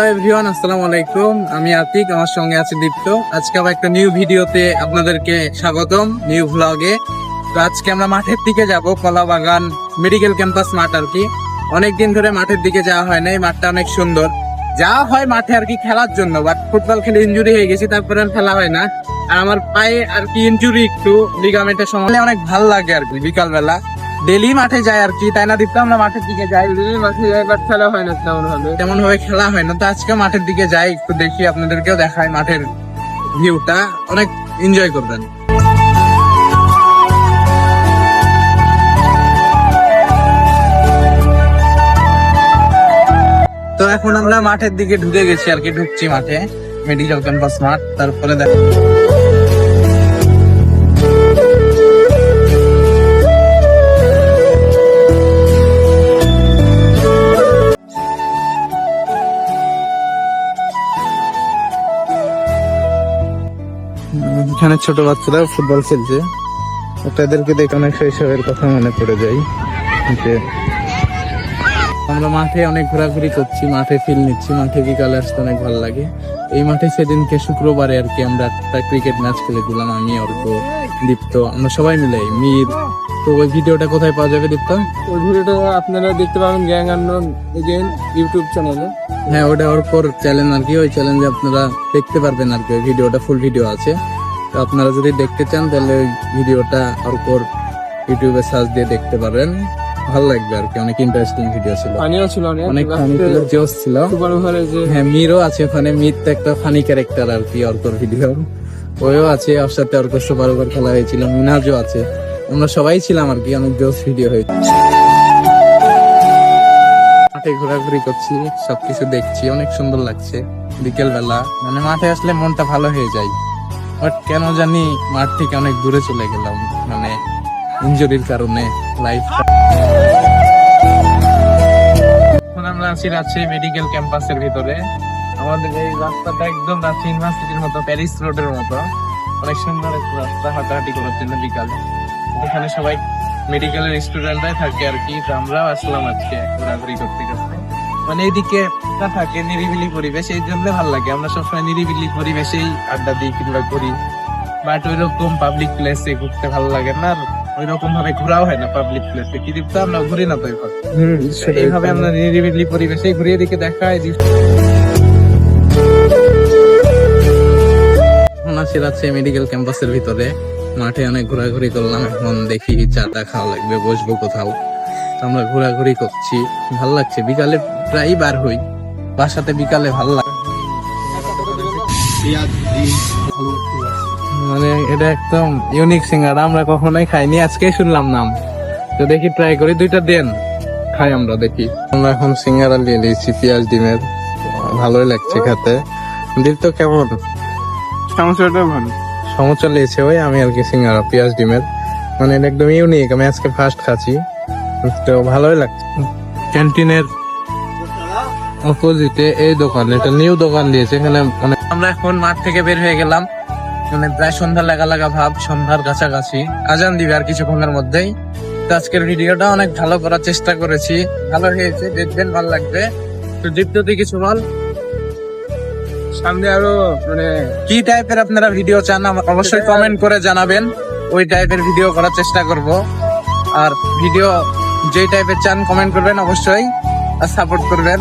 Hello everyone, আসসালামু আলাইকুম। আমি আতিক, আমার সঙ্গে আছে দীপ্ত। আজকে আবার একটা নিউ ভিডিওতে আপনাদেরকে স্বাগতম, নিউ ভ্লগে। তো আজকে আমরা মাঠের দিকে যাব, কলাবাগান মেডিকেল ক্যাম্পাস মাঠ আর কি। অনেকদিন ধরে মাঠের দিকে যাওয়া হয় না। এই মাঠটা অনেক সুন্দর। যাওয়া হয় মাঠে আর কি খেলার জন্য, বাট ফুটবল খেলে ইনজুরি হয়ে গেছি, তারপরে আর খেলা হয় না। আর আমার পায়ে আর কি ইনজুরি, একটু লিগামেন্টের সমস্যা। অনেক ভালো লাগে আর কি বিকাল বেলা ডেলি মাঠে যায় আর কি, তাই না দীপ্ত? আমরা মাঠের দিকে যাই, মাঠে যাই, বাট খেলা হয় না তেমন ভাবে খেলা হয় না। তো আজকে মাঠের দিকে যাই, একটু দেখি, আপনাদেরকেও দেখায় মাঠের ভিউটা, অনেক এনজয় করবেন। তো এখন আমরা মাঠের দিকে ঢুকে গেছি আর কি, ঢুকছি মাঠে, মেডিকেল ক্যাম্পাস মাঠ। তারপরে দেখ এখানে ছোট বাচ্চারা ফুটবল খেলছে। তাদেরকে দেখে অনেক শৈশবের কথা মনে পড়ে যায়। আমরা মাঠে অনেক ঘোরাঘুরি করছি, মাঠে ফিল নিচ্ছি। মাঠে বিকালে আসতে অনেক ভালো লাগে। এই মাঠে সেদিনকে শুক্রবারে আর কি আমরা একটা ক্রিকেট ম্যাচ খেলে দিলাম, আমি, অর্ক, দীপ্ত, আমরা সবাই মিলে, মির। তো ওই ভিডিওটা কোথায় পাওয়া যাবে দীপ্ত? ওই ভিডিওটা আপনারা দেখতে পাবেন গ্যাং আননোন ইউটিউব চ্যানেলে। হ্যাঁ, ওটা অর্কর চ্যানেল আর কি। ওই চ্যানেলে আপনারা দেখতে পারবেন আর কি, ওই ভিডিওটা ফুল ভিডিও আছে। তো আপনারা যদি দেখতে চান তাহলে ওই ভিডিওটা অর্কর ইউটিউবে সার্চ দিয়ে দেখতে পারেন, ভালো লাগবে আর কি। অনেক ইন্টারেস্টিং ভিডিও ছিল, ফানিও ছিল, অনেক ফানি ছিল, জোস ছিল। হ্যাঁ, মিরও আছে ওখানে। মির তো একটা ফানি ক্যারেক্টার আর কি অর্কর ভিডিও। ওও আছে, ওর সাথে অর্ক সুপার ওভার খেলা হয়েছিল, মিনাজও আছে। আমরা সবাই ছিলাম আর কি, অনেক জোস ভিডিও হয়েছে। মাঠে ঘোরাঘুরি করছি, সবকিছু দেখছি, অনেক সুন্দর লাগছে বিকেল বেলা। মানে মাঠে আসলে মনটা ভালো হয়ে যায়। বাট কেন জানি মাঠ থেকে অনেক দূরে চলে গেলাম, মানে ইনজুরির কারণে লাইফ। এখন আমরা আছি রাজশাহী মেডিকেল ক্যাম্পাসের ভিতরে। আমাদের এই রাস্তাটা একদম রাজশাহী ইউনিভার্সিটির মতো, প্যারিস রোডের মতো, অনেক সুন্দর একটা রাস্তা হাঁটাহাঁটি করার জন্য বিকালে। এখানে সবাই মেডিকেলের স্টুডেন্টরাই থাকে আর কি। তো আমরাও আসলাম আজকে ঘোরাঘুরি করতে করতে। মানে এইদিকে থাকে নিরিবিলি পরিবেশ, এই জন্য ভালো লাগে। আমরা সবসময় নিরিবিলি পরিবেশেই আড্ডা দিই কিংবা করি, বাট ওই রকম পাবলিক প্লেসে ঘুরতে ভালো লাগে না। আর ওই রকম ভাবে ঘোরাও হয় না পাবলিক প্লেসে। কি দীপ্ত, আমরা ঘুরি না তো এইভাবে, আমরা নিরিবিলি পরিবেশে ঘুরিয়ে দিকে দেখায়। আছে মেডিকেল ক্যাম্পাসের ভিতরে, মাঠে অনেক ঘোরাঘুরি করলাম। এখন দেখি চাটা খাওয়া লাগবে, বসবো কোথাও। আমরা ঘোরাঘুরি করছি, ভালো লাগছে। বিকালে প্রায় বার হই বাসাতে, বিকালে ভালো লাগে। মানে এটা একদম ইউনিক সিঙ্গারা, আমরা কখনোই খাইনি, আজকে শুনলাম নাম। তো দেখি, ট্রাই করি, দুইটা দেন, খাই আমরা, দেখি। আমরা এখন সিঙ্গারা নিয়ে নিয়েছি পেঁয়াজ ডিমের, ভালোই লাগছে খেতে। দীপ্ত কেমন? সমস্যাটা ভালো, সমস্যা লেগেছে ওই আমি আর কি, সিঙ্গারা পেঁয়াজ ডিমের, মানে এটা একদম ইউনিক। আমি আজকে ফার্স্ট খাচ্ছি, তো ভালোই লাগছে। ক্যান্টিনের অপোজিটে এই দোকান, এটা নিউ দোকান দিয়েছে এখানে। মানে আমরা এখন মাঠ থেকে বের হয়ে গেলাম, মানে প্রায় সন্ধ্যা লাগা লাগা ভাব, সন্ধ্যার কাছাকাছি, আজান দিবে আর কিছুক্ষণের মধ্যেই। তো আজকের ভিডিওটা অনেক ভালো করার চেষ্টা করেছি, ভালো হয়েছে, দেখবেন ভালো লাগবে। তো দীপ্ত তুই কিছু বল, সামনে আরো মানে কি টাইপের আপনারা ভিডিও চান অবশ্যই কমেন্ট করে জানাবেন, ওই টাইপের ভিডিও করার চেষ্টা করব। আর ভিডিও যে টাইপের চান কমেন্ট করবেন অবশ্যই, আর সাপোর্ট করবেন।